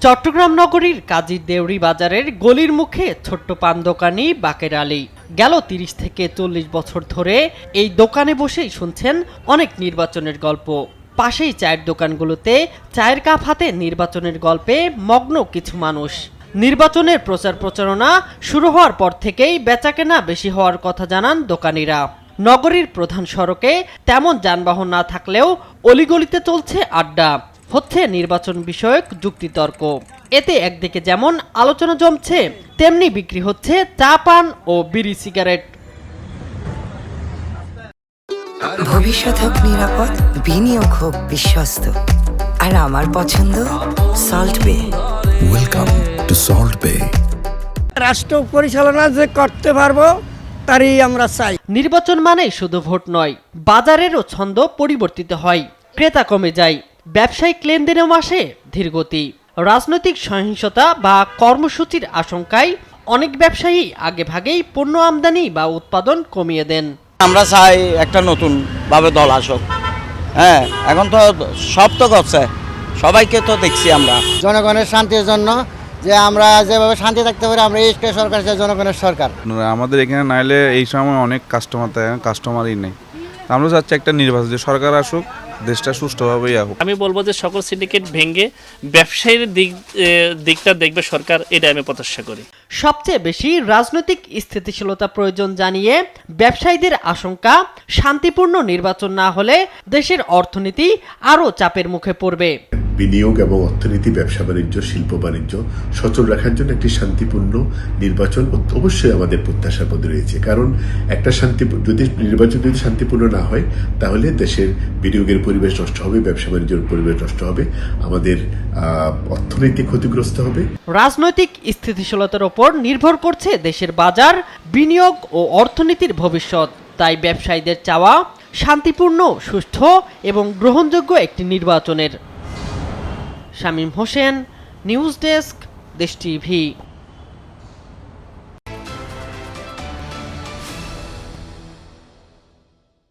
চট্টগ্রাম নগরীর কাজীর দেউরি বাজারের গলির মুখে ছোট্ট পান দোকানি বাকের আলী গেল ৩০ থেকে ৪০ বছর ধরে এই দোকানে বসেই শুনছেন অনেক নির্বাচনের গল্প। পাশেই চায়ের দোকানগুলোতে চায়ের কাপ হাতে নির্বাচনের গল্পে মগ্ন কিছু মানুষ। নির্বাচনের প্রচার প্রচারণা শুরু হওয়ার পর থেকেই বেচাকেনা বেশি হওয়ার কথা জানান দোকানিরা। নগরীর প্রধান সড়কে তেমন যানবাহন না থাকলেও অলিগলিতে চলছে আড্ডা, হচ্ছে নির্বাচন বিষয়ক যুক্তিতর্ক। এতে একদিকে যেমন আলোচনা জমছে, তেমনি বিক্রি হচ্ছে চা পান ও বিড়ি সিগারেট। ভবিষ্যৎ হোক নিরাপদ, বিনিয়োগ হোক বিশ্বস্ত, আর আমার পছন্দ সল্ট বে। ওয়েলকাম টু সল্ট বে। রাষ্ট্র পরিচালনা যে করতে পারবো তারই আমরা চাই। নির্বাচন মানে শুধু ভোট নয়, বাজারেরও ছন্দ পরিবর্তিত হয়, ক্রেতা কমে যায়, ব্যবসায়িক লেনদেনেও আসে ধীরগতি। রাজনৈতিক সহিংসতা বা কর্মসূচির আশঙ্কায় অনেক ব্যবসায়ী আগেভাগেই পণ্য আমদানি বা উৎপাদন কমিয়ে দেন। আমরা চাই একটা নতুন ভাবে দল আসুক। হ্যাঁ, এখন তো সব তো করছে, সবাইকে তো দেখছি আমরা। জনগণের শান্তির জন্য যে আমরা যেভাবে শান্তি থাকতে পারি, আমরা এই সরকার চাই, জনগণের সরকার। আমাদের এখানে নাইলে এই সময় অনেক কাস্টমার থাকে, কাস্টমারই নেই। আমরা চাচ্ছি একটা নির্বাচন, যে সরকার আসুক, দেশটা সুষ্ঠুভাবেই হোক। আমি বলবো যে সকল সিন্ডিকেট ভেঙে ব্যবসায়ীর দিকটা দেখবে সরকার, এটা আমি প্রত্যাশা করি। সবচেয়ে বেশি রাজনৈতিক স্থিতিশীলতা প্রয়োজন জানিয়ে ব্যবসায়ীদের আশঙ্কা, শান্তিপূর্ণ নির্বাচন না হলে দেশের অর্থনীতি আরও চাপের মুখে পড়বে। বিনিয়োগ এবং অর্থনীতি, ব্যবসা বাণিজ্য, শিল্প বাণিজ্য সচল রাখার জন্য একটি শান্তিপূর্ণ নির্বাচন অবশ্যই আমাদের প্রত্যাশার মধ্যে রয়েছে। কারণ একটা নির্বাচন যদি শান্তিপূর্ণ না হয়, তাহলে দেশের বিনিয়োগের পরিবেশ নষ্ট হবে, ব্যবসা বাণিজ্যের পরিবেশ নষ্ট হবে, আমাদের অর্থনৈতিক ক্ষতিগ্রস্ত হবে। রাজনৈতিক স্থিতিশীলতার ওপর নির্ভর করছে দেশের বাজার, বিনিয়োগ ও অর্থনীতির ভবিষ্যৎ। তাই ব্যবসায়ীদের চাওয়া শান্তিপূর্ণ, সুষ্ঠু এবং গ্রহণযোগ্য একটি নির্বাচনের। শামীম হোসেন, নিউজ ডেস্ক, দেশ টিভি।